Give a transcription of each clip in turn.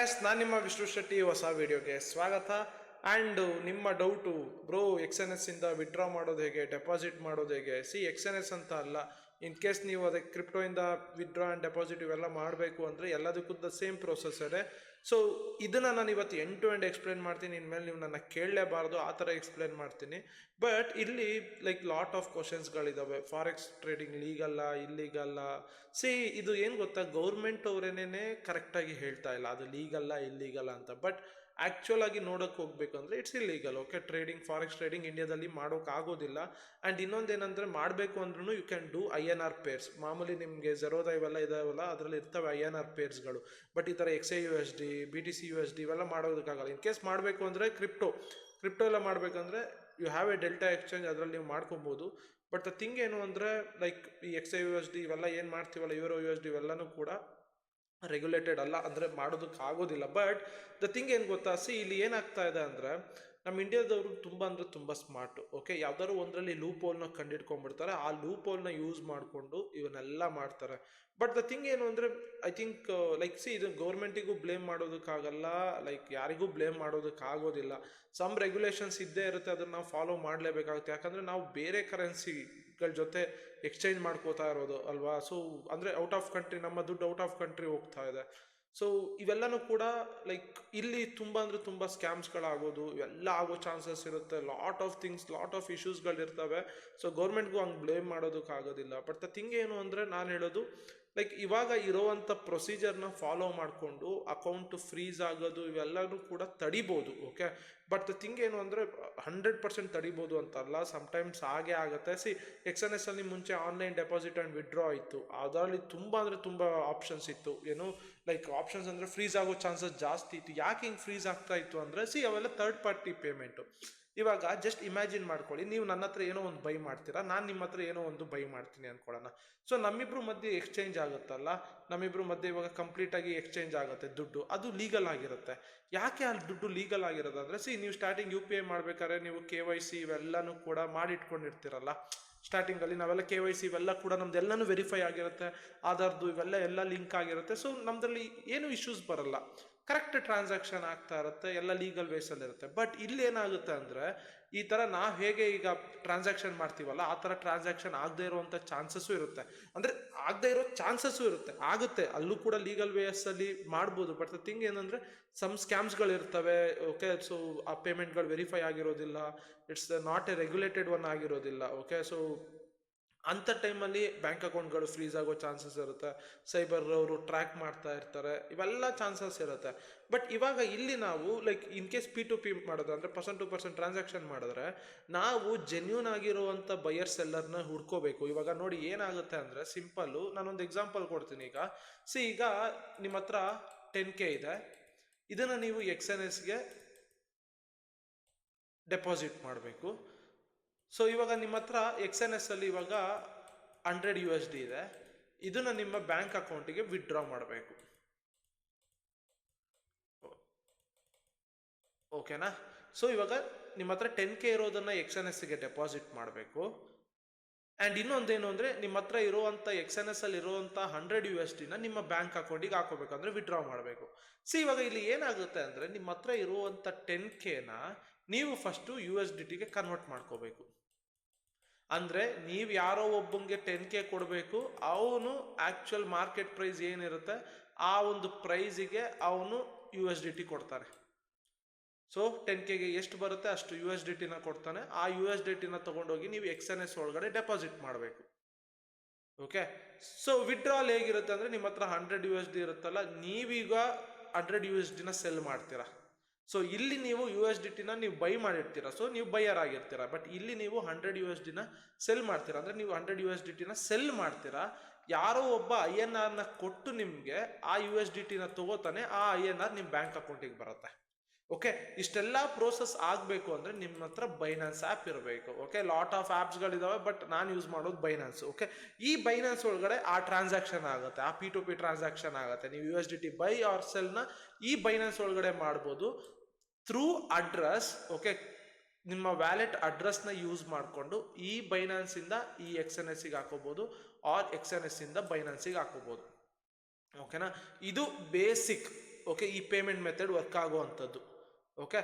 Guys, ನಾನು ನಿಮ್ಮ ವಿಷ್ಣು ಶೆಟ್ಟಿ. ಹೊಸ ವಿಡಿಯೋಗೆ ಸ್ವಾಗತ. ಆ್ಯಂಡ್ ನಿಮ್ಮ ಡೌಟು, ಬ್ರೋ ಎಕ್ಸ್ ಇಂದ ವಿಡ್ರಾ ಮಾಡೋದು ಹೇಗೆ, ಡೆಪಾಸಿಟ್ ಮಾಡೋದು ಹೇಗೆ? ಎಕ್ಸ್ ಅಂತ ಅಲ್ಲ, ಇನ್ ಕೇಸ್ ನೀವು ಅದಕ್ಕೆ ಕ್ರಿಪ್ಟೋಯಿಂದ ವಿಡ್ರಾ ಆ್ಯಂಡ್ ಡೆಪಾಸಿಟ್ ಇವೆಲ್ಲ ಮಾಡಬೇಕು ಅಂದರೆ ಎಲ್ಲದಕ್ಕೂ ದ ಸೇಮ್ ಪ್ರೊಸೆಸ್ ಇದೆ. ಸೊ ಇದನ್ನು ನಾನು ಇವತ್ತು ಎಂಡ್ ಟು ಎಂಡ್ ಎಕ್ಸ್ಪ್ಲೇನ್ ಮಾಡ್ತೀನಿ. ಇನ್ಮೇಲೆ ನೀವು ನನ್ನ ಕೇಳಲೇಬಾರ್ದು, ಆ ಥರ ಎಕ್ಸ್ಪ್ಲೇನ್ ಮಾಡ್ತೀನಿ. ಬಟ್ ಇಲ್ಲಿ ಲೈಕ್ ಲಾಟ್ ಆಫ್ ಕ್ವಶನ್ಸ್ಗಳಿದ್ದಾವೆ. ಫಾರೆಕ್ಸ್ ಟ್ರೇಡಿಂಗ್ ಲೀಗಲ್ಲ, ಇಲ್ಲೀಗಲ್ಲ? ಇದು ಏನು ಗೊತ್ತಾ, ಗೌರ್ಮೆಂಟ್ ಅವರೇನೇ ಕರೆಕ್ಟಾಗಿ ಹೇಳ್ತಾ ಇಲ್ಲ ಅದು ಲೀಗಲ್ಲ ಇಲ್ಲೀಗಲ್ಲ ಅಂತ. ಬಟ್ ಆ್ಯಕ್ಚುಲ್ ಆಗಿ ನೋಡೋಕೆ ಹೋಗ್ಬೇಕು ಅಂದರೆ it's illegal. Okay, trading, forex trading ಇಂಡಿಯಾದಲ್ಲಿ ಮಾಡೋಕ್ಕಾಗೋದಿಲ್ಲ. ಆ್ಯಂಡ್ ಇನ್ನೊಂದೇನೆಂದರೆ ಮಾಡಬೇಕು ಅಂದ್ರೂ you can do INR pairs. ಮಾಮೂಲಿ ನಿಮಗೆ ಜೆರೋದ ಇವೆಲ್ಲ ಇದಾವಲ್ಲ, ಅದರಲ್ಲಿ ಇರ್ತವೆ INR ಪೇರ್ಸ್ಗಳು. ಬಟ್ ಈ ಥರ XAUSD, BTC USD ಇವೆಲ್ಲ ಮಾಡೋದಕ್ಕಾಗಲ್ಲ. ಇನ್ ಕೇಸ್ ಮಾಡಬೇಕು ಅಂದರೆ ಕ್ರಿಪ್ಟೋ ಎಲ್ಲ ಮಾಡಬೇಕಂದ್ರೆ you have a Delta Exchange, ಅದರಲ್ಲಿ ನೀವು ಮಾಡ್ಕೊಬೋದು. ಬಟ್ ದ ಥಿಂಗ್ ಏನು ಅಂದರೆ ಲೈಕ್ ಈ XAUSD ಇವೆಲ್ಲ ಏನು ಮಾಡ್ತೀವಲ್ಲ, ಯೂರೋ USD ಇವೆಲ್ಲನೂ ಕೂಡ ರೆಗ್ಯುಲೇಟೆಡ್ ಅಲ್ಲ, ಅಂದರೆ ಮಾಡೋದಕ್ಕೆ ಆಗೋದಿಲ್ಲ. ಬಟ್ ದ ಥಿಂಗ್ ಏನು ಗೊತ್ತಾ, ಇಲ್ಲಿ ಏನಾಗ್ತಾ ಇದೆ ಅಂದರೆ ನಮ್ಮ ಇಂಡಿಯಾದವರು ತುಂಬ ಅಂದರೆ ತುಂಬ ಸ್ಮಾರ್ಟು. ಓಕೆ, ಯಾವ್ದಾದ್ರು ಒಂದರಲ್ಲಿ ಲೂಪ್ ಹೋಲ್ನ ಕಂಡಿಡ್ಕೊಂಡ್ಬಿಡ್ತಾರೆ, ಆ ಲೂಪ್ ಹೋಲ್ನ ಯೂಸ್ ಮಾಡಿಕೊಂಡು ಇವನ್ನೆಲ್ಲ ಮಾಡ್ತಾರೆ. ಬಟ್ ದ ಥಿಂಗ್ ಏನು ಅಂದರೆ ಐ ಥಿಂಕ್ ಲೈಕ್ ಇದು ಗೌರ್ಮೆಂಟಿಗೂ ಬ್ಲೇಮ್ ಮಾಡೋದಕ್ಕಾಗಲ್ಲ, ಲೈಕ್ ಯಾರಿಗೂ ಬ್ಲೇಮ್ ಮಾಡೋದಕ್ಕಾಗೋದಿಲ್ಲ. ಸಮ್ ರೆಗ್ಯುಲೇಷನ್ಸ್ ಇದ್ದೇ ಇರುತ್ತೆ, ಅದನ್ನು ನಾವು ಫಾಲೋ ಮಾಡಲೇಬೇಕಾಗುತ್ತೆ. ಯಾಕಂದರೆ ನಾವು ಬೇರೆ ಕರೆನ್ಸಿಗಳ ಜೊತೆ ಎಕ್ಸ್ಚೇಂಜ್ ಮಾಡ್ಕೋತಾ ಇರೋದು ಅಲ್ವಾ. ಸೊ ಅಂದರೆ ಔಟ್ ಆಫ್ ಕಂಟ್ರಿ, ನಮ್ಮ ದುಡ್ಡು ಔಟ್ ಆಫ್ ಕಂಟ್ರಿ ಹೋಗ್ತಾ ಇದೆ. ಸೊ ಇವೆಲ್ಲನೂ ಕೂಡ ಲೈಕ್ ಇಲ್ಲಿ ತುಂಬ ಅಂದರೆ ತುಂಬ ಸ್ಕ್ಯಾಮ್ಸ್ಗಳಾಗೋದು ಇವೆಲ್ಲ ಆಗೋ ಚಾನ್ಸಸ್ ಇರುತ್ತೆ. ಲಾಟ್ ಆಫ್ ಇಶ್ಯೂಸ್ಗಳಿರ್ತವೆ. ಸೊ ಗೌರ್ಮೆಂಟ್ಗೂ ಹಂಗೆ ಬ್ಲೇಮ್ ಮಾಡೋದಕ್ಕಾಗೋದಿಲ್ಲ. ಬಟ್ ದ ಥಿಂಗ್ ಏನು ಅಂದರೆ ನಾನು ಹೇಳೋದು ಲೈಕ್ ಇವಾಗ ಇರೋವಂಥ ಪ್ರೊಸೀಜರ್ನ ಫಾಲೋ ಮಾಡಿಕೊಂಡು ಅಕೌಂಟು ಫ್ರೀಸ್ ಆಗೋದು ಇವೆಲ್ಲನೂ ಕೂಡ ತಡಿಬೋದು. ಓಕೆ, ಬಟ್ ದ ಥಿಂಗ್ ಏನು ಅಂದರೆ 100% ತಡಿಬೋದು ಅಂತಲ್ಲ, ಸಮ್ಟೈಮ್ಸ್ ಹಾಗೆ ಆಗುತ್ತೆ. XNS ಅಲ್ಲಿ ಮುಂಚೆ ಆನ್ಲೈನ್ ಡೆಪಾಸಿಟ್ ಆ್ಯಂಡ್ ವಿಡ್ರಾ ಇತ್ತು, ಅದರಲ್ಲಿ ತುಂಬ ಅಂದರೆ ತುಂಬ ಆಪ್ಷನ್ಸ್ ಇತ್ತು. ಏನು ಲೈಕ್ ಆಪ್ಷನ್ಸ್ ಅಂದರೆ ಫ್ರೀಸ್ ಆಗೋ ಚಾನ್ಸಸ್ ಜಾಸ್ತಿ ಇತ್ತು. ಯಾಕೆ ಹಿಂಗೆ ಫ್ರೀಸ್ ಆಗ್ತಾ ಇತ್ತು ಅಂದರೆ ಅವೆಲ್ಲ ಥರ್ಡ್ ಪಾರ್ಟಿ ಪೇಮೆಂಟು. ಇವಾಗ ಜಸ್ಟ್ ಇಮ್ಯಾಜಿನ್ ಮಾಡ್ಕೊಳ್ಳಿ, ನೀವು ನನ್ನ ಹತ್ರ ಏನೋ ಒಂದು ಬೈ ಮಾಡ್ತೀರಾ, ನಾನು ನಿಮ್ಮ ಹತ್ರ ಏನೋ ಒಂದು ಬೈ ಮಾಡ್ತೀನಿ ಅಂದ್ಕೊಳ್ಳೋಣ. ಸೊ ನಮ್ಮಿಬ್ರು ಮಧ್ಯೆ ಎಕ್ಸ್ಚೇಂಜ್ ಆಗುತ್ತಲ್ಲ, ನಮ್ಮಿಬ್ರು ಮಧ್ಯೆ ಇವಾಗ ಕಂಪ್ಲೀಟಾಗಿ ಎಕ್ಸ್ಚೇಂಜ್ ಆಗುತ್ತೆ ದುಡ್ಡು, ಅದು ಲೀಗಲ್ ಆಗಿರುತ್ತೆ. ಯಾಕೆ ಅಲ್ಲಿ ದುಡ್ಡು ಲೀಗಲ್ ಆಗಿರೋದು ಅಂದರೆ ನೀವು ಸ್ಟಾರ್ಟಿಂಗ್ UPI ಮಾಡ್ಬೇಕಾದ್ರೆ ನೀವು KYC ಇವೆಲ್ಲನೂ ಕೂಡ ಮಾಡಿಟ್ಕೊಂಡಿರ್ತೀರಲ್ಲ. ಸ್ಟಾರ್ಟಿಂಗಲ್ಲಿ ನಾವೆಲ್ಲ KYC ಇವೆಲ್ಲ ಕೂಡ ನಮ್ದೆಲ್ಲನೂ ವೆರಿಫೈ ಆಗಿರುತ್ತೆ, ಆಧಾರ್ದು ಇವೆಲ್ಲ ಲಿಂಕ್ ಆಗಿರುತ್ತೆ. ಸೊ ನಮ್ಮದ್ರಲ್ಲಿ ಏನು ಇಶ್ಯೂಸ್ ಬರಲ್ಲ, ಕರೆಕ್ಟ್ ಟ್ರಾನ್ಸಾಕ್ಷನ್ ಆಗ್ತಾ ಇರುತ್ತೆ, ಎಲ್ಲ ಲೀಗಲ್ ವೇಸಲ್ಲಿ ಇರುತ್ತೆ. ಬಟ್ ಇಲ್ಲಿ ಏನಾಗುತ್ತೆ ಅಂದರೆ ಈ ಥರ ನಾವು ಹೇಗೆ ಈಗ ಟ್ರಾನ್ಸಾಕ್ಷನ್ ಮಾಡ್ತೀವಲ್ಲ, ಆ ಥರ ಟ್ರಾನ್ಸಾಕ್ಷನ್ ಆಗದೆ ಇರುವಂಥ ಚಾನ್ಸಸ್ಸು ಇರುತ್ತೆ. ಅಂದರೆ ಆಗದೆ ಇರೋ ಚಾನ್ಸಸ್ಸು ಇರುತ್ತೆ, ಆಗುತ್ತೆ, ಅಲ್ಲೂ ಕೂಡ ಲೀಗಲ್ ವೇಸಲ್ಲಿ ಮಾಡ್ಬೋದು. ಬಟ್ ದ ಥಿಂಗ್ ಏನಂದರೆ ಸಮ್ ಸ್ಕ್ಯಾಮ್ಸ್ಗಳಿರ್ತವೆ. ಓಕೆ, ಸೊ ಆ ಪೇಮೆಂಟ್ಗಳು ವೆರಿಫೈ ಆಗಿರೋದಿಲ್ಲ, it's not A regulated one ಆಗಿರೋದಿಲ್ಲ. ಓಕೆ, ಸೊ ಅಂಥ ಟೈಮಲ್ಲಿ ಬ್ಯಾಂಕ್ ಅಕೌಂಟ್ಗಳು ಫ್ರೀಸ್ ಆಗೋ ಚಾನ್ಸಸ್ ಇರುತ್ತೆ, ಸೈಬರ್ ಅವರು ಟ್ರ್ಯಾಕ್ ಮಾಡ್ತಾ ಇರ್ತಾರೆ, ಇವೆಲ್ಲ ಚಾನ್ಸಸ್ ಇರುತ್ತೆ. ಬಟ್ ಇವಾಗ ಇಲ್ಲಿ ನಾವು ಲೈಕ್ ಇನ್ ಕೇಸ್ P2P ಮಾಡೋದು ಅಂದರೆ ಪರ್ಸನ್ ಟು ಪರ್ಸನ್ ಟ್ರಾನ್ಸಾಕ್ಷನ್ ಮಾಡಿದ್ರೆ ನಾವು ಜೆನ್ಯೂನ್ ಆಗಿರುವಂಥ ಬಯರ್ ಸೆಲ್ಲರ್ನ ಹುಡ್ಕೋಬೇಕು. ಇವಾಗ ನೋಡಿ ಏನಾಗುತ್ತೆ ಅಂದರೆ ಸಿಂಪಲ್ಲು, ನಾನೊಂದು ಎಕ್ಸಾಂಪಲ್ ಕೊಡ್ತೀನಿ. ಈಗ ನಿಮ್ಮ ಹತ್ರ 10K ಇದೆ, ಇದನ್ನು ನೀವು XNSಗೆ ಡೆಪಾಸಿಟ್ ಮಾಡಬೇಕು. ಸೊ ಇವಾಗ ನಿಮ್ಮ ಹತ್ರ XNS ಅಲ್ಲಿ ಇವಾಗ 100 USD ಇದೆ, ಇದನ್ನು ನಿಮ್ಮ ಬ್ಯಾಂಕ್ ಅಕೌಂಟಿಗೆ ವಿಡ್ರಾ ಮಾಡಬೇಕು. ಓಕೆನಾ? ಸೊ ಇವಾಗ ನಿಮ್ಮ ಹತ್ರ 10K ಇರೋದನ್ನ XNSಗೆ ಡೆಪಾಸಿಟ್ ಮಾಡಬೇಕು. ಆ್ಯಂಡ್ ಇನ್ನೊಂದೇನು ಅಂದರೆ ನಿಮ್ಮ ಹತ್ರ ಇರುವಂಥ XNS ಅಲ್ಲಿ ಇರುವಂಥ 100 USDನ ನಿಮ್ಮ ಬ್ಯಾಂಕ್ ಅಕೌಂಟಿಗೆ ಹಾಕೋಬೇಕು, ಅಂದರೆ ವಿಡ್ರಾ ಮಾಡಬೇಕು. ಇವಾಗ ಇಲ್ಲಿ ಏನಾಗುತ್ತೆ ಅಂದರೆ ನಿಮ್ಮ ಹತ್ರ ಇರುವಂಥ 10Kನ ನೀವು ಫಸ್ಟು USDTಗೆ ಕನ್ವರ್ಟ್ ಮಾಡ್ಕೋಬೇಕು. ಅಂದರೆ ನೀವು ಯಾರೋ ಒಬ್ಬಂಗೆ 10K ಕೊಡಬೇಕು, ಅವನು ಆ್ಯಕ್ಚುಯಲ್ ಮಾರ್ಕೆಟ್ ಪ್ರೈಸ್ ಏನಿರುತ್ತೆ ಆ ಒಂದು ಪ್ರೈಸಿಗೆ ಅವನು USDT ಕೊಡ್ತಾನೆ. ಸೊ 10Kಗೆ ಎಷ್ಟು ಬರುತ್ತೆ ಅಷ್ಟು USDTನ ಕೊಡ್ತಾನೆ. ಆ USDTನ ತೊಗೊಂಡೋಗಿ ನೀವು XNS ಒಳಗಡೆ ಡೆಪಾಸಿಟ್ ಮಾಡಬೇಕು. ಓಕೆ, ಸೊ ವಿಡ್ರಾಲ್ ಹೇಗಿರುತ್ತೆ ಅಂದರೆ ನಿಮ್ಮ ಹತ್ರ 100 USD ಇರುತ್ತಲ್ಲ, ನೀವೀಗ 100 USDನ ಸೆಲ್ ಮಾಡ್ತೀರಾ. ಸೊ ಇಲ್ಲಿ ನೀವು USDTನ ನೀವು ಬೈ ಮಾಡಿರ್ತೀರಾ, ಸೊ ನೀವು ಬೈಯರ್ ಆಗಿರ್ತೀರಾ. ಬಟ್ ಇಲ್ಲಿ ನೀವು 100 USDನ ಸೆಲ್ ಮಾಡ್ತೀರಾ, ಅಂದರೆ ನೀವು 100 USDTನ ಸೆಲ್ ಮಾಡ್ತೀರಾ. ಯಾರೋ ಒಬ್ಬ INRನ ಕೊಟ್ಟು ನಿಮಗೆ ಆ USDTನ ತಗೋತಾನೆ, ಆ INR ನಿಮ್ಮ ಬ್ಯಾಂಕ್ ಅಕೌಂಟಿಗೆ ಬರುತ್ತೆ. ಓಕೆ, ಇಷ್ಟೆಲ್ಲ ಪ್ರೋಸೆಸ್ ಆಗಬೇಕು ಅಂದರೆ ನಿಮ್ಮ ಹತ್ರ ಬೈನಾನ್ಸ್ ಆ್ಯಪ್ ಇರಬೇಕು. ಓಕೆ, ಲಾಟ್ ಆಫ್ ಆ್ಯಪ್ಸ್ಗಳಿದ್ದಾವೆ, ಬಟ್ ನಾನು ಯೂಸ್ ಮಾಡೋದು ಬೈನಾನ್ಸ್. ಓಕೆ, ಈ ಬೈನಾನ್ಸ್ ಒಳಗಡೆ ಆ ಟ್ರಾನ್ಸಾಕ್ಷನ್ ಆಗುತ್ತೆ, ಆ P2P ಟ್ರಾನ್ಸಾಕ್ಷನ್ ಆಗುತ್ತೆ. ನೀವು USDT ಬೈ ಆರ್ ಸೆಲ್ನ ಈ ಬೈನಾನ್ಸ್ ಒಳಗಡೆ ಮಾಡ್ಬೋದು ಥ್ರೂ ಅಡ್ರೆಸ್. ಓಕೆ, ನಿಮ್ಮ ವ್ಯಾಲೆಟ್ ಅಡ್ರೆಸ್ನ ಯೂಸ್ ಮಾಡಿಕೊಂಡು ಈ ಬೈನಾನ್ಸಿಂದ ಈ XNSಗೆ ಹಾಕೋಬೋದು, ಆರ್ XNSಯಿಂದ ಬೈನಾನ್ಸಿಗೆ ಹಾಕೋಬೋದು. ಓಕೆನಾ? ಇದು ಬೇಸಿಕ್. ಓಕೆ, ಈ ಪೇಮೆಂಟ್ ಮೆಥಡ್ ವರ್ಕ್ ಆಗುವಂಥದ್ದು. ಓಕೆ,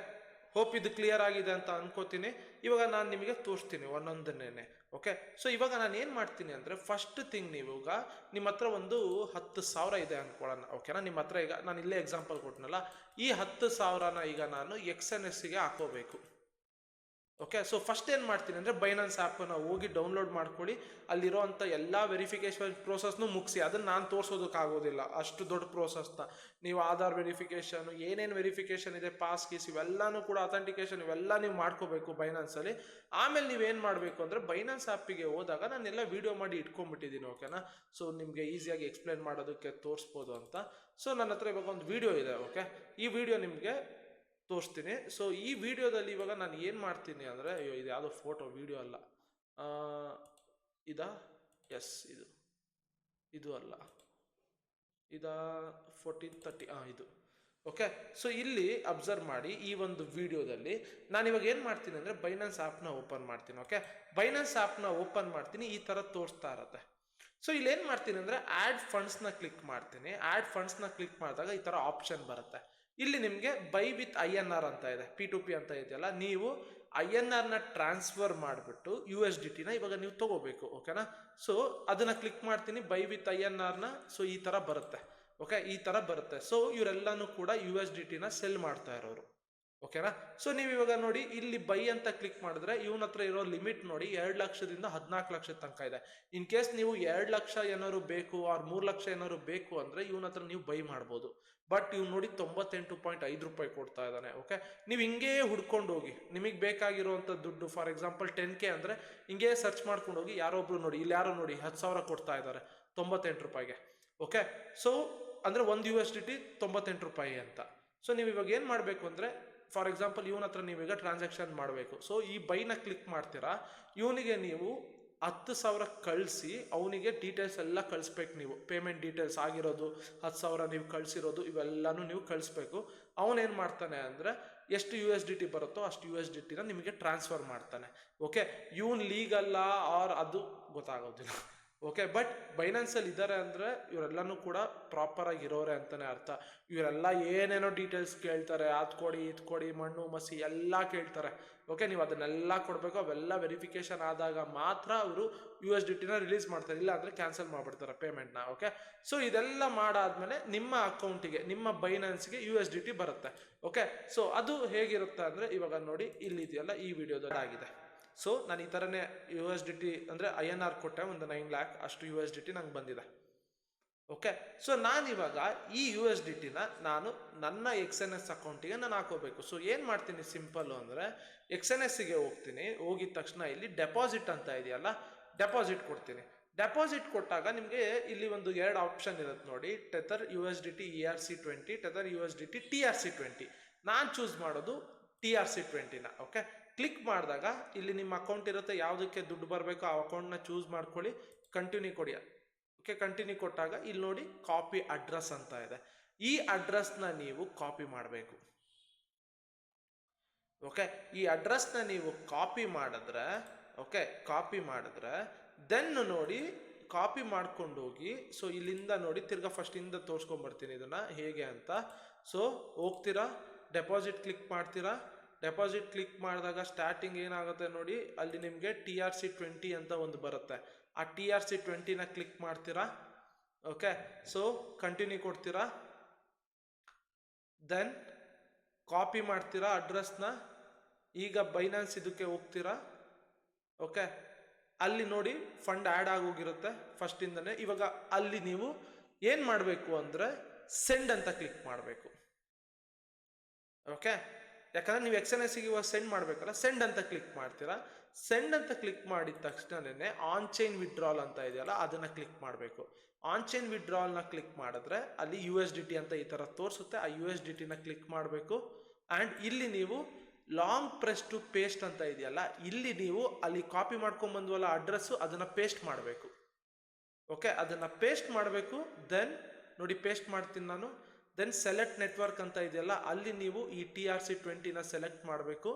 ಹೋಪ್ ಇದು ಕ್ಲಿಯರ್ ಆಗಿದೆ ಅಂತ ಅನ್ಕೋತೀನಿ. ಇವಾಗ ನಾನು ನಿಮಗೆ ತೋರಿಸ್ತೀನಿ ಒಂದೊಂದನ್ನೇ. ಓಕೆ, ಸೊ ಇವಾಗ ನಾನು ಏನು ಮಾಡ್ತೀನಿ ಅಂದರೆ, ಫಸ್ಟ್ ಥಿಂಗ್ ನೀವಾಗ ನಿಮ್ಮ ಹತ್ರ ಒಂದು 10,000 ಇದೆ ಅನ್ಕೊಳ್ಳೋಣ. ಓಕೆನಾ, ನಿಮ್ಮ ಹತ್ರ ಈಗ ನಾನು ಇಲ್ಲೇ ಎಕ್ಸಾಂಪಲ್ ಕೊಟ್ಟನಲ್ಲ, ಈ 10,000ನ ಈಗ ನಾನು XNSಗೆ ಹಾಕೋಬೇಕು. ಓಕೆ, ಸೊ ಫಸ್ಟ್ ಏನು ಮಾಡ್ತೀನಿ ಅಂದರೆ, ಬೈನಾನ್ಸ್ ಆ್ಯಪನ್ನು ಹೋಗಿ ಡೌನ್ಲೋಡ್ ಮಾಡ್ಕೊಳ್ಳಿ. ಅಲ್ಲಿರೋವಂಥ ಎಲ್ಲ ವೆರಿಫಿಕೇಷನ್ ಪ್ರೋಸೆಸ್ನು ಮುಗಿಸಿ. ಅದನ್ನು ನಾನು ತೋರಿಸೋದಕ್ಕಾಗೋದಿಲ್ಲ, ಅಷ್ಟು ದೊಡ್ಡ ಪ್ರೋಸೆಸ್ನ. ನೀವು ಆಧಾರ್ ವೆರಿಫಿಕೇಷನ್, ಏನೇನು ವೆರಿಫಿಕೇಷನ್ ಇದೆ, ಪಾಸ್ ಕೀಸ್ ಇವೆಲ್ಲನೂ ಕೂಡ, ಅಥೆಂಟಿಕೇಷನ್ ಇವೆಲ್ಲ ನೀವು ಮಾಡ್ಕೋಬೇಕು ಬೈನಾನ್ಸಲ್ಲಿ. ಆಮೇಲೆ ನೀವೇನು ಮಾಡಬೇಕು ಅಂದರೆ, ಬೈನಾನ್ಸ್ ಆ್ಯಪಿಗೆ ಹೋದಾಗ ನಾನೆಲ್ಲ ವೀಡಿಯೋ ಮಾಡಿ ಇಟ್ಕೊಂಡ್ಬಿಟ್ಟಿದ್ದೀನಿ. ಓಕೆನಾ, ಸೊ ನಿಮಗೆ ಈಸಿಯಾಗಿ ಎಕ್ಸ್ಪ್ಲೇನ್ ಮಾಡೋದಕ್ಕೆ ತೋರಿಸ್ಬೋದು ಅಂತ. ಸೊ ನನ್ನ ಹತ್ರ ಇವಾಗ ಒಂದು ವೀಡಿಯೋ ಇದೆ. ಓಕೆ, ಈ ವಿಡಿಯೋ ನಿಮಗೆ ತೋರಿಸ್ತೀನಿ. ಸೊ ಈ ವಿಡಿಯೋದಲ್ಲಿ ಇವಾಗ ನಾನು ಏನು ಮಾಡ್ತೀನಿ ಅಂದರೆ, ಅಯ್ಯೋ ಇದು ಯಾವುದೋ ಫೋಟೋ, ವಿಡಿಯೋ ಅಲ್ಲ, ಇದಾ, ಎಸ್ ಇದು ಅಲ್ಲ, 1430, ಇದು. ಓಕೆ, ಸೊ ಇಲ್ಲಿ ಅಬ್ಸರ್ವ್ ಮಾಡಿ, ಈ ಒಂದು ವಿಡಿಯೋದಲ್ಲಿ ನಾನು ಇವಾಗ ಏನು ಮಾಡ್ತೀನಿ ಅಂದರೆ, ಬೈನಾನ್ಸ್ ಆ್ಯಪ್ನ ಓಪನ್ ಮಾಡ್ತೀನಿ. ಓಕೆ, ಬೈನಾನ್ಸ್ ಆ್ಯಪ್ನ ಓಪನ್ ಮಾಡ್ತೀನಿ, ಈ ಥರ ತೋರಿಸ್ತಾ ಇರುತ್ತೆ. ಸೊ ಇಲ್ಲಿ ಏನು ಮಾಡ್ತೀನಿ ಅಂದರೆ, ಆ್ಯಡ್ ಫಂಡ್ಸ್ನ ಕ್ಲಿಕ್ ಮಾಡ್ತೀನಿ. ಆ್ಯಡ್ ಫಂಡ್ಸ್ನ ಕ್ಲಿಕ್ ಮಾಡಿದಾಗ ಈ ಥರ ಆಪ್ಷನ್ ಬರುತ್ತೆ. ಇಲ್ಲಿ ನಿಮಗೆ ಬೈ ವಿತ್ INR ಅಂತ ಇದೆ, P2P ಅಂತ ಇದೆಯಲ್ಲ, ನೀವು INRನ ಟ್ರಾನ್ಸ್ಫರ್ ಮಾಡಿಬಿಟ್ಟು USDTನ ಇವಾಗ ನೀವು ತಗೋಬೇಕು. ಓಕೆನಾ, ಸೊ ಅದನ್ನು ಕ್ಲಿಕ್ ಮಾಡ್ತೀನಿ, ಬೈ ವಿತ್ INRನ. ಸೊ ಈ ಥರ ಬರುತ್ತೆ. ಓಕೆ, ಈ ಥರ ಬರುತ್ತೆ. ಸೊ ಇವರೆಲ್ಲನೂ ಕೂಡ USDTನ ಸೆಲ್ ಮಾಡ್ತಾ ಇರೋರು. ಓಕೆನಾ, ಸೊ ನೀವು ಇವಾಗ ನೋಡಿ, ಇಲ್ಲಿ ಬೈ ಅಂತ ಕ್ಲಿಕ್ ಮಾಡಿದ್ರೆ ಇವನ ಹತ್ರ ಇರೋ ಲಿಮಿಟ್ ನೋಡಿ 2 ಲಕ್ಷದಿಂದ 14 ಲಕ್ಷ ತನಕ ಇದೆ. ಇನ್ ಕೇಸ್ ನೀವು 2 ಲಕ್ಷ ಏನಾದ್ರು ಬೇಕು, ಆರ್ 3 ಲಕ್ಷ ಏನಾದ್ರು ಬೇಕು ಅಂದರೆ ಇವನ ಹತ್ರ ನೀವು ಬೈ ಮಾಡ್ಬೋದು. ಬಟ್ ಇವ್ ನೋಡಿ 98.5 ರೂಪಾಯಿ ಕೊಡ್ತಾ ಇದ್ದಾನೆ. ಓಕೆ, ನೀವು ಹಿಂಗೇ ಹುಡ್ಕೊಂಡು ಹೋಗಿ, ನಿಮಗೆ ಬೇಕಾಗಿರುವಂಥ ದುಡ್ಡು, ಫಾರ್ ಎಕ್ಸಾಂಪಲ್ 10K ಅಂದರೆ ಹಿಂಗೇ ಸರ್ಚ್ ಮಾಡ್ಕೊಂಡು ಹೋಗಿ, ಯಾರೊಬ್ರು ನೋಡಿ, ಇಲ್ಲಿ ಯಾರೋ ನೋಡಿ 10,000 ಕೊಡ್ತಾ ಇದ್ದಾರೆ 98 ರೂಪಾಯಿಗೆ. ಓಕೆ, ಸೊ ಅಂದರೆ 1 USDT 98 ರೂಪಾಯಿ ಅಂತ. ಸೊ ನೀವು ಇವಾಗ ಏನು ಮಾಡಬೇಕು ಅಂದರೆ, ಫಾರ್ ಎಕ್ಸಾಂಪಲ್ ಇವನ ಹತ್ರ ನೀವೀಗ ಟ್ರಾನ್ಸಾಕ್ಷನ್ ಮಾಡಬೇಕು. ಸೊ ಈ ಬೈನ ಕ್ಲಿಕ್ ಮಾಡ್ತೀರಾ, ಇವನಿಗೆ ನೀವು 10,000 ಕಳಿಸಿ ಅವನಿಗೆ ಡೀಟೇಲ್ಸ್ ಎಲ್ಲ ಕಳಿಸ್ಬೇಕು. ನೀವು ಪೇಮೆಂಟ್ ಡೀಟೇಲ್ಸ್ ಆಗಿರೋದು, 10,000 ನೀವು ಕಳಿಸಿರೋದು, ಇವೆಲ್ಲನೂ ನೀವು ಕಳಿಸ್ಬೇಕು. ಅವನೇನು ಮಾಡ್ತಾನೆ ಅಂದರೆ, ಎಷ್ಟು USDT ಬರುತ್ತೋ ಅಷ್ಟು USDTನ ನಿಮಗೆ ಟ್ರಾನ್ಸ್ಫರ್ ಮಾಡ್ತಾನೆ. ಓಕೆ, ಇವನು ಲೀಗಲ್ಲ ಆರ್ ಅದು ಗೊತ್ತಾಗೋದಿಲ್ಲ. ಓಕೆ, ಬಟ್ ಬೈನಾನ್ಸಲ್ಲಿ ಇದ್ದಾರೆ ಅಂದರೆ ಇವರೆಲ್ಲನೂ ಕೂಡ ಪ್ರಾಪರಾಗಿ ಇರೋರೆ ಅಂತಲೇ ಅರ್ಥ. ಇವರೆಲ್ಲ ಏನೇನೋ ಡೀಟೇಲ್ಸ್ ಕೇಳ್ತಾರೆ, ಅದು ಕೊಡಿ, ಇದು ಕೊಡಿ, ಮಣ್ಣು ಮಸಿ ಎಲ್ಲ ಕೇಳ್ತಾರೆ. ಓಕೆ, ನೀವು ಅದನ್ನೆಲ್ಲ ಕೊಡಬೇಕು. ಅವೆಲ್ಲ ವೆರಿಫಿಕೇಷನ್ ಆದಾಗ ಮಾತ್ರ ಅವರು USDTನ ರಿಲೀಸ್ ಮಾಡ್ತಾರೆ, ಇಲ್ಲ ಅಂದರೆ ಕ್ಯಾನ್ಸಲ್ ಮಾಡಿಬಿಡ್ತಾರೆ ಪೇಮೆಂಟ್ನ. ಓಕೆ, ಸೊ ಇದೆಲ್ಲ ಮಾಡಾದ್ಮೇಲೆ ನಿಮ್ಮ ಅಕೌಂಟಿಗೆ, ನಿಮ್ಮ ಬೈನಾನ್ಸ್ಗೆ USDT ಬರುತ್ತೆ. ಓಕೆ, ಸೊ ಅದು ಹೇಗಿರುತ್ತೆ ಅಂದರೆ, ಇವಾಗ ನೋಡಿ ಇಲ್ಲಿದೆಯಲ್ಲ, ಈ ವಿಡಿಯೋದಲ್ಲಿ ಆಗಿದೆ. ಸೊ ನಾನು ಈ ಥರನೇ USDT ಅಂದರೆ INR ಕೊಟ್ಟೆ, ಒಂದು 9 lakh ಅಷ್ಟು USDT ನಂಗೆ ಬಂದಿದೆ. ಓಕೆ, ಸೊ ನಾನಿವಾಗ ಈ USDTನ ನಾನು ನನ್ನ XNS ಅಕೌಂಟಿಗೆ ನಾನು ಹಾಕೋಬೇಕು. ಸೊ ಏನು ಮಾಡ್ತೀನಿ, ಸಿಂಪಲ್ಲು ಅಂದರೆ XNSಗೆ ಹೋಗ್ತೀನಿ. ಹೋಗಿದ ತಕ್ಷಣ ಇಲ್ಲಿ ಡೆಪಾಸಿಟ್ ಅಂತ ಇದೆಯಲ್ಲ, ಡೆಪಾಸಿಟ್ ಕೊಡ್ತೀನಿ. ಡೆಪಾಸಿಟ್ ಕೊಟ್ಟಾಗ ನಿಮಗೆ ಇಲ್ಲಿ ಒಂದು 2 ಆಪ್ಷನ್ ಇರುತ್ತೆ ನೋಡಿ, tether USDT ERC20, tether USDT TRC20. ನಾನು ಚೂಸ್ ಮಾಡೋದು TRC20ನ. ಓಕೆ, ಕ್ಲಿಕ್ ಮಾಡಿದಾಗ ಇಲ್ಲಿ ನಿಮ್ಮ ಅಕೌಂಟ್ ಇರುತ್ತೆ, ಯಾವುದಕ್ಕೆ ದುಡ್ಡು ಬರಬೇಕು ಆ ಅಕೌಂಟ್ನ ಚೂಸ್ ಮಾಡ್ಕೊಳ್ಳಿ, ಕಂಟಿನ್ಯೂ ಕೊಡಿ. ಓಕೆ, ಕಂಟಿನ್ಯೂ ಕೊಟ್ಟಾಗ ಇಲ್ಲಿ ನೋಡಿ ಕಾಪಿ ಅಡ್ರೆಸ್ ಅಂತ ಇದೆ. ಈ ಅಡ್ರೆಸ್ನ ನೀವು ಕಾಪಿ ಮಾಡಬೇಕು. ಓಕೆ, ಈ ಅಡ್ರೆಸ್ನ ನೀವು ಕಾಪಿ ಮಾಡಿದ್ರೆ, ಓಕೆ, ಕಾಪಿ ಮಾಡಿದ್ರೆ ದೆನ್ ನೋಡಿ ಕಾಪಿ ಮಾಡ್ಕೊಂಡು ಹೋಗಿ, ಸೊ ಇಲ್ಲಿಂದ ನೋಡಿ ತಿರ್ಗಾ ಫಸ್ಟಿಂದ ತೋರಿಸ್ಕೊಂಡ್ಬರ್ತೀನಿ ಇದನ್ನು ಹೇಗೆ ಅಂತ. ಸೊ ಹೋಗ್ತೀರಾ, ಡೆಪಾಸಿಟ್ ಕ್ಲಿಕ್ ಮಾಡ್ತೀರಾ. ಡೆಪಾಸಿಟ್ ಕ್ಲಿಕ್ ಮಾಡಿದಾಗ ಸ್ಟಾರ್ಟಿಂಗ್ ಏನಾಗುತ್ತೆ ನೋಡಿ, ಅಲ್ಲಿ ನಿಮಗೆ TRC20 ಅಂತ ಒಂದು ಬರುತ್ತೆ. ಆ TRC20ನ ಕ್ಲಿಕ್ ಮಾಡ್ತೀರಾ. ಓಕೆ, ಸೊ ಕಂಟಿನ್ಯೂ ಕೊಡ್ತೀರಾ. ದೆನ್ ಕಾಪಿ ಮಾಡ್ತೀರಾ ಅಡ್ರೆಸ್ನ. ಈಗ ಬೈನಾನ್ಸ್ ಇದಕ್ಕೆ ಹೋಗ್ತೀರಾ. ಓಕೆ, ಅಲ್ಲಿ ನೋಡಿ ಫಂಡ್ ಆ್ಯಡ್ ಆಗೋಗಿರುತ್ತೆ ಫಸ್ಟಿಂದನೇ. ಇವಾಗ ಅಲ್ಲಿ ನೀವು ಏನು ಮಾಡಬೇಕು ಅಂದರೆ ಸೆಂಡ್ ಅಂತ ಕ್ಲಿಕ್ ಮಾಡಬೇಕು. ಓಕೆ, ಯಾಕಂದರೆ ನೀವು XNSಗೆ ಇವಾಗ ಸೆಂಡ್ ಮಾಡಬೇಕಲ್ಲ, ಸೆಂಡ್ ಅಂತ ಕ್ಲಿಕ್ ಮಾಡ್ತೀರಾ. ಸೆಂಡ್ ಅಂತ ಕ್ಲಿಕ್ ಮಾಡಿದ ತಕ್ಷಣನೇ ಆನ್ ಚೈನ್ ವಿಡ್ರಾಲ್ ಅಂತ ಇದೆಯಲ್ಲ, ಅದನ್ನು ಕ್ಲಿಕ್ ಮಾಡಬೇಕು. ಆನ್ ಚೈನ್ ವಿಡ್ರಾಲ್ನ ಕ್ಲಿಕ್ ಮಾಡಿದ್ರೆ ಅಲ್ಲಿ USDT ಅಂತ ಈ ಥರ ತೋರಿಸುತ್ತೆ. ಆ USDTನ ಕ್ಲಿಕ್ ಮಾಡಬೇಕು. ಆ್ಯಂಡ್ ಇಲ್ಲಿ ನೀವು ಲಾಂಗ್ ಪ್ರೆಸ್ ಟು ಪೇಸ್ಟ್ ಅಂತ ಇದೆಯಲ್ಲ, ಇಲ್ಲಿ ನೀವು ಅಲ್ಲಿ ಕಾಪಿ ಮಾಡ್ಕೊಂಬಂದ್ವಲ್ಲ ಅಡ್ರೆಸ್ಸು, ಅದನ್ನು ಪೇಸ್ಟ್ ಮಾಡಬೇಕು. ಓಕೆ, ಅದನ್ನು ಪೇಸ್ಟ್ ಮಾಡಬೇಕು. ದೆನ್ ನೋಡಿ ಪೇಸ್ಟ್ ಮಾಡ್ತೀನಿ ನಾನು. ದೆನ್ ಸೆಲೆಕ್ಟ್ ನೆಟ್ವರ್ಕ್ ಅಂತ ಇದೆಯಲ್ಲ, ಅಲ್ಲಿ ನೀವು ಈ TRC20ನ ಸೆಲೆಕ್ಟ್ ಮಾಡಬೇಕು.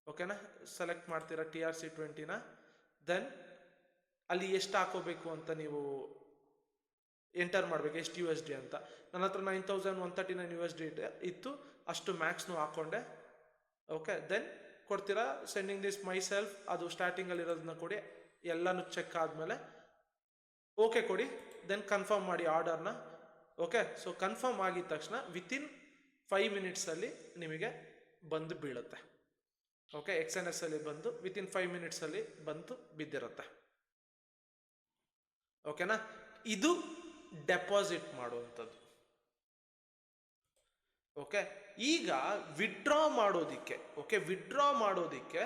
ಓಕೆನಾ, ಸೆಲೆಕ್ಟ್ ಮಾಡ್ತೀರಾ TRC20ನ. ದೆನ್ ಅಲ್ಲಿ ಎಷ್ಟು ಹಾಕೋಬೇಕು ಅಂತ ನೀವು ಎಂಟರ್ ಮಾಡಬೇಕು ಎಷ್ಟು ಯು ಎಸ್ ಡಿ ಅಂತ. ನನ್ನ ಹತ್ರ 9139 USD ಇತ್ತು, ಅಷ್ಟು ಮ್ಯಾಕ್ಸ್ನು ಹಾಕ್ಕೊಂಡೆ. ಓಕೆ, ದೆನ್ ಕೊಡ್ತೀರಾ ಸೆಂಡಿಂಗ್ ದಿಸ್ ಮೈ ಸೆಲ್ಫ್, ಅದು ಸ್ಟಾರ್ಟಿಂಗಲ್ಲಿ ಇರೋದನ್ನ ಕೊಡಿ, ಎಲ್ಲನೂ ಚೆಕ್ ಆದಮೇಲೆ ಓಕೆ ಕೊಡಿ, ದೆನ್ ಕನ್ಫರ್ಮ್ ಮಾಡಿ ಆರ್ಡರ್ನ. ಓಕೆ, ಸೊ ಕನ್ಫರ್ಮ್ ಆಗಿದ ತಕ್ಷಣ ವಿತಿನ್ 5 ಮಿನಿಟ್ಸಲ್ಲಿ ನಿಮಗೆ ಬಂದು ಬೀಳುತ್ತೆ. ಓಕೆ, XNS ಅಲ್ಲಿ ಬಂದು ವಿತಿನ್ 5 ಮಿನಿಟ್ಸಲ್ಲಿ ಬಂದು ಬಿದ್ದಿರುತ್ತೆ. ಓಕೆನಾ, ಇದು ಡೆಪಾಸಿಟ್ ಮಾಡುವಂಥದ್ದು. ಓಕೆ, ಈಗ ವಿಡ್ರಾ ಮಾಡೋದಿಕ್ಕೆ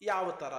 ಯಾವ ಥರ?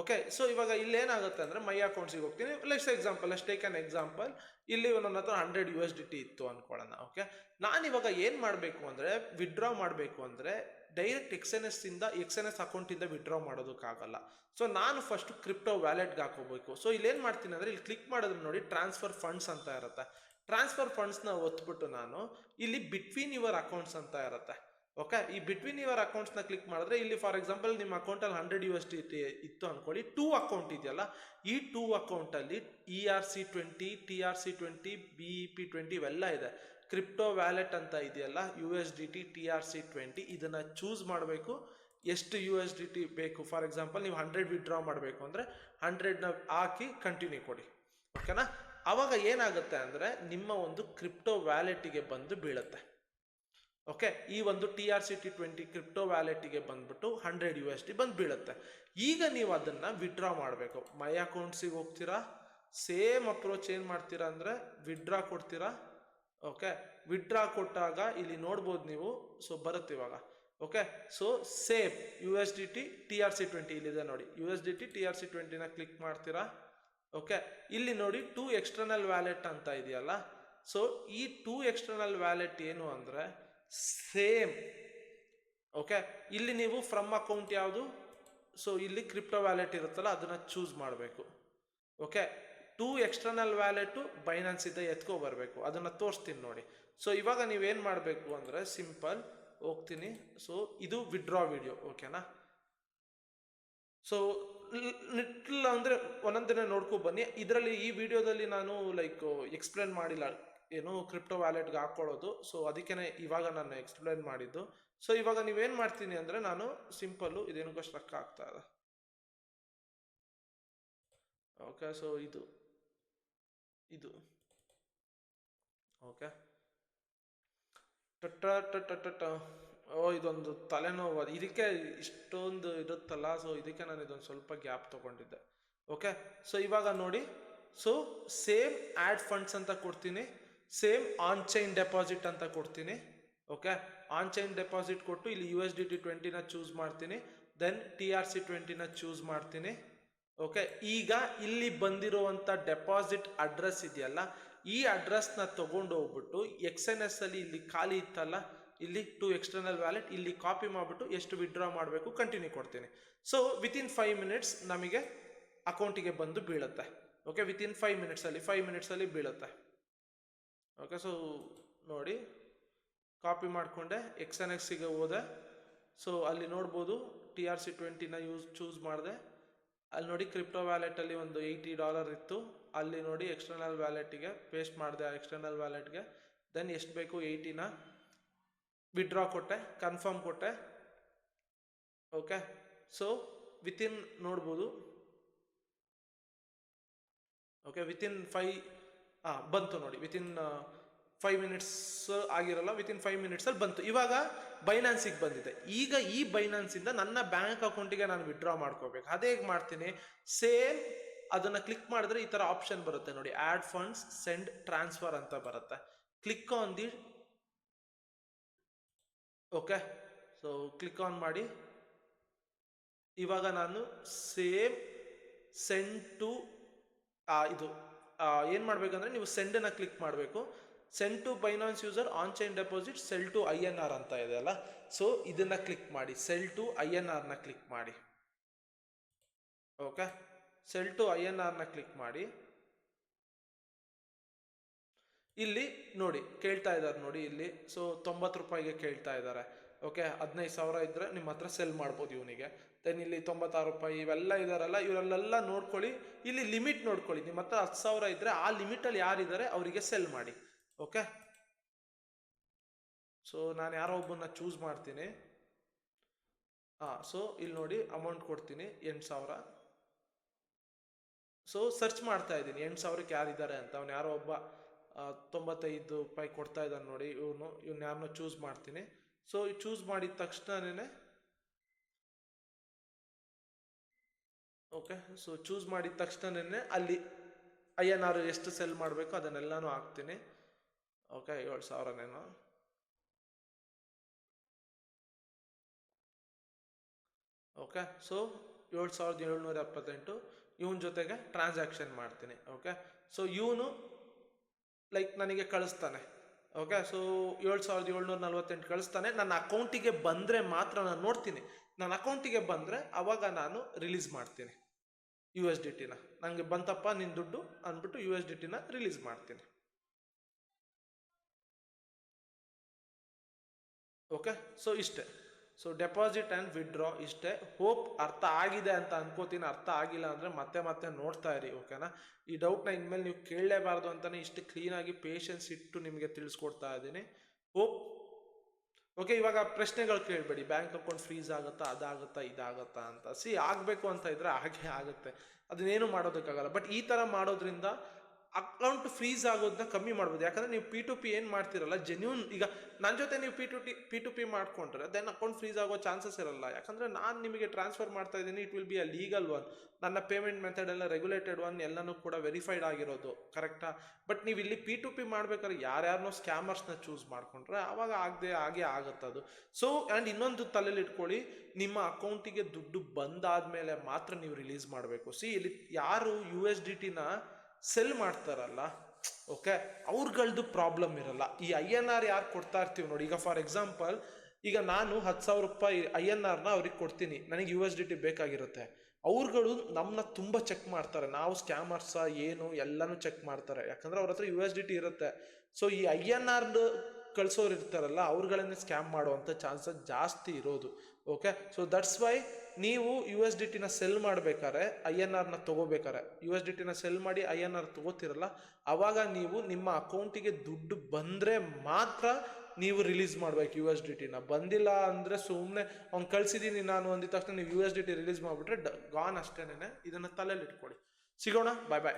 ಓಕೆ, ಸೊ ಇವಾಗ ಇಲ್ಲೇನಾಗುತ್ತೆ ಅಂದರೆ ಮೈ ಅಕೌಂಟ್ಸಿಗೆ ಹೋಗ್ತೀನಿ. Let's take an example. ಇಲ್ಲಿ ನನ್ನ ಹತ್ರ 100 USDT ಇತ್ತು ಅನ್ಕೊಳ್ಳೋಣ. ಓಕೆ, ನಾನಿವಾಗ ಏನು ಮಾಡಬೇಕು ಅಂದರೆ, ವಿಡ್ರಾ ಮಾಡಬೇಕು ಅಂದರೆ ಡೈರೆಕ್ಟ್ XNS ಅಕೌಂಟಿಂದ ವಿಡ್ರಾ ಮಾಡೋದಕ್ಕಾಗಲ್ಲ. ಸೊ ನಾನು ಫಸ್ಟ್ ಕ್ರಿಪ್ಟೋ ವ್ಯಾಲೆಟ್ಗೆ ಹಾಕೋಬೇಕು. ಸೊ ಇಲ್ಲೇನು ಮಾಡ್ತೀನಿ ಅಂದರೆ, ಇಲ್ಲಿ ಕ್ಲಿಕ್ ಮಾಡಿದ್ರೆ ನೋಡಿ ಟ್ರಾನ್ಸ್ಫರ್ ಫಂಡ್ಸ್ ಅಂತ ಇರುತ್ತೆ. ಟ್ರಾನ್ಸ್ಫರ್ ಫಂಡ್ಸ್ನ ಒತ್ಬಿಟ್ಟು ನಾನು ಇಲ್ಲಿ ಬಿಟ್ವೀನ್ ಯುವರ್ ಅಕೌಂಟ್ಸ್ ಅಂತ ಇರುತ್ತೆ. ಓಕೆ, ಈ ಬಿಟ್ವೀನ್ ಯುವರ್ ಅಕೌಂಟ್ಸ್ನ ಕ್ಲಿಕ್ ಮಾಡಿದ್ರೆ ಇಲ್ಲಿ ಫಾರ್ ಎಕ್ಸಾಂಪಲ್ ನಿಮ್ಮ ಅಕೌಂಟಲ್ಲಿ 100 USDT ಇತ್ತು ಅನ್ಕೊಳ್ಳಿ. 2 ಅಕೌಂಟ್ ಇದೆಯಲ್ಲ, ಈ 2 ಅಕೌಂಟಲ್ಲಿ ERC20, TRC20, BEP20 ಇವೆಲ್ಲ ಇದೆ. ಕ್ರಿಪ್ಟೋ ವ್ಯಾಲೆಟ್ ಅಂತ ಇದೆಯಲ್ಲ, USDT, TRC20, ಇದನ್ನ ಚೂಸ್ ಮಾಡಬೇಕು. ಎಷ್ಟು USDT ಬೇಕು, ಫಾರ್ ಎಕ್ಸಾಂಪಲ್ ನೀವು 100 ವಿಡ್ರಾ ಮಾಡಬೇಕು ಅಂದರೆ 100ನ ಹಾಕಿ ಕಂಟಿನ್ಯೂ ಕೊಡಿ. ಓಕೆನಾ, ಅವಾಗ ಏನಾಗುತ್ತೆ ಅಂದರೆ ನಿಮ್ಮ ಒಂದು ಕ್ರಿಪ್ಟೋ ವ್ಯಾಲೆಟಿಗೆ ಬಂದು ಬೀಳುತ್ತೆ. ಓಕೆ, ಈ ಒಂದು TRC20 ಕ್ರಿಪ್ಟೋ ವ್ಯಾಲೆಟಿಗೆ ಬಂದ್ಬಿಟ್ಟು 100 USD ಬಂದು ಬೀಳುತ್ತೆ. ಈಗ ನೀವು ಅದನ್ನು ವಿಡ್ರಾ ಮಾಡಬೇಕು. ಮೈ ಅಕೌಂಟ್ಸಿಗೆ ಹೋಗ್ತೀರಾ, ಸೇಮ್ ಅಪ್ರೋಚ್ ಏನು ಮಾಡ್ತೀರಾ ಅಂದರೆ ವಿಡ್ರಾ ಕೊಡ್ತೀರಾ. ಓಕೆ, ವಿಡ್ರಾ ಕೊಟ್ಟಾಗ ಇಲ್ಲಿ ನೋಡ್ಬೋದು ನೀವು, ಸೊ ಬರುತ್ತೆ ಇವಾಗ. Okay, so same USDT TRC20 ಇಲ್ಲಿದೆ ನೋಡಿ, USDT TRC20ನ ಕ್ಲಿಕ್ ಮಾಡ್ತೀರಾ. ಓಕೆ, ಇಲ್ಲಿ ನೋಡಿ 2 ಎಕ್ಸ್ಟರ್ನಲ್ ವ್ಯಾಲೆಟ್ ಅಂತ ಇದೆಯಲ್ಲ. ಸೊ ಈ 2 ಎಕ್ಸ್ಟರ್ನಲ್ ವ್ಯಾಲೆಟ್ ಏನು ಅಂದರೆ ಸೇಮ್. ಓಕೆ, ಇಲ್ಲಿ ನೀವು ಫ್ರಮ್ ಅಕೌಂಟ್ ಯಾವುದು, ಸೊ ಇಲ್ಲಿ ಕ್ರಿಪ್ಟೋ ವ್ಯಾಲೆಟ್ ಇರುತ್ತಲ್ಲ ಅದನ್ನ ಚೂಸ್ ಮಾಡಬೇಕು. ಓಕೆ, 2 ಎಕ್ಸ್ಟರ್ನಲ್ ವ್ಯಾಲೆಟು ಬೈನಾನ್ಸ್ ಇದ್ದ ಎತ್ಕೊ ಬರಬೇಕು, ಅದನ್ನ ತೋರಿಸ್ತೀನಿ ನೋಡಿ. ಸೊ ಇವಾಗ ನೀವೇನು ಮಾಡಬೇಕು ಅಂದರೆ ಸಿಂಪಲ್ ಹೋಗ್ತೀನಿ. ಸೊ ಇದು ವಿಡ್ರಾ ವಿಡಿಯೋ. ಓಕೆನಾ, ಸೊ ಲಿಟ್ಲ್ ಅಂದರೆ ಒಂದೊಂದಿನ ನೋಡ್ಕೊ ಬನ್ನಿ. ಇದರಲ್ಲಿ ಈ ವಿಡಿಯೋದಲ್ಲಿ ನಾನು ಎಕ್ಸ್ಪ್ಲೇನ್ ಮಾಡಿಲ್ಲ ಏನು ಕ್ರಿಪ್ಟೋ ವ್ಯಾಲೆಟ್ಗೆ ಹಾಕೊಳ್ಳೋದು. ಸೊ ಅದಕ್ಕೇ ಇವಾಗ ನಾನು ಎಕ್ಸ್ಪ್ಲೇನ್ ಮಾಡಿದ್ದು. ಸೊ ಇವಾಗ ನೀವೇನು ಮಾಡ್ತೀನಿ ಅಂದರೆ, ನಾನು ಸಿಂಪಲ್ಲು ಇದೇನಕ್ಕೋ ಸ್ಟ್ರಕ್ ಆಗ್ತಾ ಇದೆ. ಓಕೆ, ಸೊ ಇದು ಓಕೆ, ಇದೊಂದು ತಲೆನೋವು, ಇದಕ್ಕೆ ಇಷ್ಟೊಂದು ಇರುತ್ತಲ್ಲ. ಸೊ ಇದಕ್ಕೆ ನಾನು ಇದೊಂದು ಸ್ವಲ್ಪ ಗ್ಯಾಪ್ ತೊಗೊಂಡಿದ್ದೆ. ಓಕೆ, ಸೊ ಇವಾಗ ನೋಡಿ, ಸೊ ಸೇಮ್ ಆ್ಯಡ್ ಫಂಡ್ಸ್ ಅಂತ ಕೊಡ್ತೀನಿ, ಸೇಮ್ ಆನ್ ಚೈನ್ ಡೆಪಾಸಿಟ್ ಅಂತ ಕೊಡ್ತೀನಿ. ಓಕೆ, ಆನ್ ಚೈನ್ ಡೆಪಾಸಿಟ್ ಕೊಟ್ಟು ಇಲ್ಲಿ USDT20ನ ಚೂಸ್ ಮಾಡ್ತೀನಿ, ದೆನ್ TRC20ನ ಚೂಸ್ ಮಾಡ್ತೀನಿ. ಓಕೆ, ಈಗ ಇಲ್ಲಿ ಬಂದಿರುವಂಥ ಡೆಪಾಸಿಟ್ ಅಡ್ರೆಸ್ ಇದೆಯಲ್ಲ, ಈ ಅಡ್ರೆಸ್ನ ತೊಗೊಂಡು ಹೋಗ್ಬಿಟ್ಟು XNS ಅಲ್ಲಿ ಇಲ್ಲಿ ಖಾಲಿ ಇತ್ತಲ್ಲ, ಇಲ್ಲಿ 2 ಎಕ್ಸ್ಟರ್ನಲ್ ವ್ಯಾಲೆಟ್, ಇಲ್ಲಿ ಕಾಪಿ ಮಾಡಿಬಿಟ್ಟು ಎಷ್ಟು ವಿಡ್ರಾ ಮಾಡಬೇಕು ಕಂಟಿನ್ಯೂ ಕೊಡ್ತೀನಿ. ಸೊ ವಿತಿನ್ 5 ಮಿನಿಟ್ಸ್ ನಮಗೆ ಅಕೌಂಟಿಗೆ ಬಂದು ಬೀಳುತ್ತೆ. ಓಕೆ, ವಿತಿನ್ 5 ಮಿನಿಟ್ಸಲ್ಲಿ ಬೀಳುತ್ತೆ. ಓಕೆ, ಸೊ ನೋಡಿ ಕಾಪಿ ಮಾಡಿಕೊಂಡೆ, XNSಗೆ ಹೋದೆ. ಸೊ ಅಲ್ಲಿ ನೋಡ್ಬೋದು TRC20ನ ಚೂಸ್ ಮಾಡಿದೆ. ಅಲ್ಲಿ ನೋಡಿ ಕ್ರಿಪ್ಟೋ ವ್ಯಾಲೆಟಲ್ಲಿ ಒಂದು $80 ಇತ್ತು, ಅಲ್ಲಿ ನೋಡಿ ಎಕ್ಸ್ಟರ್ನಲ್ ವ್ಯಾಲೆಟಿಗೆ ಪೇಸ್ಟ್ ಮಾಡಿದೆ, ಎಕ್ಸ್ಟರ್ನಲ್ ವ್ಯಾಲೆಟ್ಗೆ. ದೆನ್ ಎಷ್ಟು ಬೇಕು 80ನ ವಿಡ್ರಾ ಕೊಟ್ಟೆ, ಕನ್ಫರ್ಮ್ ಕೊಟ್ಟೆ. ಓಕೆ, ಸೊ ವಿತಿನ್ ನೋಡ್ಬೋದು. ಓಕೆ, ವಿತಿನ್ 5 ಬಂತು ನೋಡಿ, ವಿತಿನ್ 5 ಮಿನಿಟ್ಸ್ ಆಗಿರಲ್ಲ, ವಿತಿನ್ 5 ಮಿನಿಟ್ಸಲ್ಲಿ ಬಂತು. ಇವಾಗ ಬೈನಾನ್ಸಿಗೆ ಬಂದಿದೆ. ಈಗ ಈ ಬೈನಾನ್ಸಿಂದ ನನ್ನ ಬ್ಯಾಂಕ್ ಅಕೌಂಟಿಗೆ ನಾನು ವಿಡ್ರಾ ಮಾಡ್ಕೋಬೇಕು. ಅದೇ ಹೇಗೆ ಮಾಡ್ತೀನಿ, ಸೇಮ್ ಅದನ್ನು ಕ್ಲಿಕ್ ಮಾಡಿದ್ರೆ ಈ ಥರ ಆಪ್ಷನ್ ಬರುತ್ತೆ ನೋಡಿ, ಆ್ಯಡ್ ಫಂಡ್ಸ್, ಸೆಂಡ್, ಟ್ರಾನ್ಸ್ಫರ್ ಅಂತ ಬರುತ್ತೆ. Click on the. Okay, so click on ಮಾಡಿ. ಇವಾಗ ನಾನು ಸೇಮ್ ಸೆಂಡ್ ಟು ಇದು ಏನು ಮಾಡಬೇಕಂದ್ರೆ, ನೀವು ಸೆಂಡನ್ನು ಕ್ಲಿಕ್ ಮಾಡಬೇಕು. Send to Binance user, on chain deposit, sell to INR ಅಂತ ಇದೆಯಲ್ಲ, ಸೊ ಇದನ್ನ ಕ್ಲಿಕ್ ಮಾಡಿ, ಸೆಲ್ ಟು INRನ ಕ್ಲಿಕ್ ಮಾಡಿ. ಓಕೆ, ಸೆಲ್ ಟು INRನ ಕ್ಲಿಕ್ ಮಾಡಿ. ಇಲ್ಲಿ ನೋಡಿ ಕೇಳ್ತಾ ಇದ್ದಾರೆ ನೋಡಿ ಇಲ್ಲಿ, ಸೊ 90 ರೂಪಾಯಿಗೆ ಕೇಳ್ತಾ ಇದ್ದಾರೆ. ಓಕೆ 15,000 ಇದ್ದರೆ ನಿಮ್ಮ ಹತ್ರ ಸೆಲ್ ಮಾಡ್ಬೋದು ಇವನಿಗೆ. ದೆನ್ ಇಲ್ಲಿ 96 ರೂಪಾಯಿ ಇವೆಲ್ಲ ಇದಾರಲ್ಲ, ಇವರಲ್ಲೆಲ್ಲ ನೋಡ್ಕೊಳ್ಳಿ. ಇಲ್ಲಿ ಲಿಮಿಟ್ ನೋಡ್ಕೊಳ್ಳಿ, ನಿಮ್ಮ ಹತ್ರ 10,000 ಇದ್ದರೆ ಆ ಲಿಮಿಟಲ್ಲಿ ಯಾರಿದ್ದಾರೆ ಅವರಿಗೆ ಸೆಲ್ ಮಾಡಿ. ಓಕೆ, ಸೊ ನಾನು ಯಾರೋ ಒಬ್ಬನ್ನ ಚೂಸ್ ಮಾಡ್ತೀನಿ. ಸೊ ಇಲ್ಲಿ ನೋಡಿ ಅಮೌಂಟ್ ಕೊಡ್ತೀನಿ 8,000. ಸೊ ಸರ್ಚ್ ಮಾಡ್ತಾ ಇದ್ದೀನಿ 8,000ಕ್ಕೆ ಯಾರಿದ್ದಾರೆ ಅಂತ. ಅವ್ನು ಯಾರೋ ಒಬ್ಬ 95 ರೂಪಾಯಿ ಕೊಡ್ತಾ ಇದ್ದಾನೆ ನೋಡಿ, ಇವ್ನು ಯಾರನ್ನೋ ಚೂಸ್ ಮಾಡ್ತೀನಿ. ಸೊ ಚೂಸ್ ಮಾಡಿದ ತಕ್ಷಣನೇ ಓಕೆ, ಸೊ ಚೂಸ್ ಮಾಡಿದ ತಕ್ಷಣನೇ ಅಲ್ಲಿ INR ಎಷ್ಟು ಸೆಲ್ ಮಾಡಬೇಕು ಅದನ್ನೆಲ್ಲನೂ ಹಾಕ್ತೀನಿ. ಓಕೆ, 7,000ನೇನೋ. ಓಕೆ, ಸೊ 7,778 ಇವನ ಜೊತೆಗೆ ಟ್ರಾನ್ಸಾಕ್ಷನ್ ಮಾಡ್ತೀನಿ. ಓಕೆ, ಸೊ ಇವನು ಲೈಕ್ ನನಗೆ ಕಳಿಸ್ತಾನೆ. ಓಕೆ, ಸೊ 7,748 ಕಳಿಸ್ತಾನೆ. ನನ್ನ ಅಕೌಂಟಿಗೆ ಬಂದರೆ ಮಾತ್ರ ನಾನು ನೋಡ್ತೀನಿ. ನನ್ನ ಅಕೌಂಟಿಗೆ ಬಂದರೆ ಅವಾಗ ನಾನು ರಿಲೀಸ್ ಮಾಡ್ತೀನಿ USDT. ನನಗೆ ಬಂತಪ್ಪ ನಿನ್ನ ದುಡ್ಡು ಅಂದ್ಬಿಟ್ಟು USDT ರಿಲೀಸ್ ಮಾಡ್ತೀನಿ. ಓಕೆ, ಸೊ ಇಷ್ಟೇ. ಸೊ ಡೆಪಾಸಿಟ್ ಆ್ಯಂಡ್ ವಿಡ್ರಾ ಇಷ್ಟೇ. ಹೋಪ್ ಅರ್ಥ ಆಗಿದೆ ಅಂತ ಅನ್ಕೋತೀನಿ. ಅರ್ಥ ಆಗಿಲ್ಲ ಅಂದರೆ ಮತ್ತೆ ಮತ್ತೆ ನೋಡ್ತಾ ಇರಿ. ಓಕೆನಾ, ಈ ಡೌಟ್ನ ಇನ್ಮೇಲೆ ನೀವು ಕೇಳಲೇಬಾರ್ದು ಅಂತಲೇ ಇಷ್ಟು ಕ್ಲೀನಾಗಿ ಪೇಷನ್ಸ್ ಇಟ್ಟು ನಿಮಗೆ ತಿಳಿಸ್ಕೊಡ್ತಾ ಇದ್ದೀನಿ. Hope okay. ಇವಾಗ ಪ್ರಶ್ನೆಗಳು ಕೇಳಬೇಡಿ, ಬ್ಯಾಂಕ್ ಅಕೌಂಟ್ ಫ್ರೀಸ್ ಆಗುತ್ತಾ, ಅದಾಗುತ್ತಾ, ಇದಾಗುತ್ತಾ ಅಂತ. ಆಗಬೇಕು ಅಂತ ಇದ್ರೆ ಹಾಗೆ ಆಗುತ್ತೆ, ಅದನ್ನೇನು ಮಾಡೋದಕ್ಕಾಗಲ್ಲ. ಬಟ್ ಈ ಥರ ಮಾಡೋದ್ರಿಂದ ಅಕೌಂಟ್ ಫ್ರೀಸ್ ಆಗೋದನ್ನ ಕಮ್ಮಿ ಮಾಡ್ಬೋದು. ಯಾಕಂದರೆ ನೀವು P2P ಏನು ಮಾಡ್ತಿರಲ್ಲ ಜೆನ್ಯೂನ್, ಈಗ ನನ್ನ ಜೊತೆ ನೀವು P2P ಮಾಡ್ಕೊಂಡ್ರೆ ದೆನ್ ಅಕೌಂಟ್ ಫ್ರೀಸ್ ಆಗೋ ಚಾನ್ಸಸ್ ಇರಲ್ಲ. ಯಾಕಂದರೆ ನಾನು ನಿಮಗೆ ಟ್ರಾನ್ಸ್ಫರ್ ಮಾಡ್ತಾ ಇದ್ದೀನಿ, it will be a legal one. ನನ್ನ ಪೇಮೆಂಟ್ ಮೆಥಡ್ ಎಲ್ಲ ರೆಗ್ಯುಲೇಟೆಡ್ ಒನ್, ಎಲ್ಲನೂ ಕೂಡ ವೆರಿಫೈಡ್ ಆಗಿರೋದು, ಕರೆಕ್ಟಾ? ಬಟ್ ನೀವು ಇಲ್ಲಿ P2P ಮಾಡ್ಬೇಕಾದ್ರೆ ಯಾರ್ಯಾರನೋ ಸ್ಕ್ಯಾಮರ್ಸ್ನ ಚೂಸ್ ಮಾಡ್ಕೊಂಡ್ರೆ ಆವಾಗ ಹಾಗೆ ಆಗುತ್ತದು. ಸೊ ಆ್ಯಂಡ್ ಇನ್ನೊಂದು ತಲೆಯಲ್ಲಿ ಇಟ್ಕೊಳ್ಳಿ, ನಿಮ್ಮ ಅಕೌಂಟಿಗೆ ದುಡ್ಡು ಬಂದಾದ್ಮೇಲೆ ಮಾತ್ರ ನೀವು ರಿಲೀಸ್ ಮಾಡಬೇಕು. ಇಲ್ಲಿ ಯಾರು USDT ಸೆಲ್ ಮಾಡ್ತಾರಲ್ಲ, ಓಕೆ, ಅವ್ರಗಳದ್ದು ಪ್ರಾಬ್ಲಮ್ ಇರಲ್ಲ. ಈ INR ಯಾರು ಕೊಡ್ತಾ ಇರ್ತೀವಿ ನೋಡಿ, ಈಗ ಫಾರ್ ಎಕ್ಸಾಂಪಲ್ ಈಗ ನಾನು 10,000 ರೂಪಾಯಿ INR ಅವ್ರಿಗೆ ಕೊಡ್ತೀನಿ, ನನಗೆ USDT ಬೇಕಾಗಿರುತ್ತೆ. ಅವ್ರುಗಳು ನಮ್ಮನ್ನ ತುಂಬ ಚೆಕ್ ಮಾಡ್ತಾರೆ, ನಾವು ಸ್ಕ್ಯಾಮರ್ಸ ಏನು ಎಲ್ಲನೂ ಚೆಕ್ ಮಾಡ್ತಾರೆ. ಯಾಕಂದ್ರೆ ಅವ್ರ ಹತ್ರ USDT ಇರುತ್ತೆ. ಸೊ ಈ INR ಕಳ್ಸೋರು ಇರ್ತಾರಲ್ಲ, ಅವ್ರುಗಳನ್ನೇ ಸ್ಕ್ಯಾಮ್ ಮಾಡುವಂಥ ಚಾನ್ಸಸ್ ಜಾಸ್ತಿ ಇರೋದು. ಓಕೆ, ಸೊ ದಟ್ಸ್ ವೈ ನೀವು USDT ಸೆಲ್ ಮಾಡ್ಬೇಕಾರೆ, INR ತಗೋಬೇಕಾರೆ, USDT ಸೆಲ್ ಮಾಡಿ INR ತಗೋತಿರಲ್ಲ, ಅವಾಗ ನೀವು ನಿಮ್ಮ ಅಕೌಂಟಿಗೆ ದುಡ್ಡು ಬಂದರೆ ಮಾತ್ರ ನೀವು ರಿಲೀಸ್ ಮಾಡ್ಬೇಕು USDT. ಬಂದಿಲ್ಲ ಅಂದರೆ ಸುಮ್ಮನೆ ಅವ್ನು ಕಳ್ಸಿದ್ದೀನಿ ನಾನು ಅಂದಿದ ತಕ್ಷಣ ನೀವು USDT ರಿಲೀಸ್ ಮಾಡಿಬಿಟ್ರೆ ಗಾನ್ ಅಷ್ಟೇನೆ. ಇದನ್ನು ತಲೆಯಲ್ಲಿ ಇಟ್ಕೊಳ್ಳಿ. ಸಿಗೋಣ, ಬಾಯ್ ಬಾಯ್.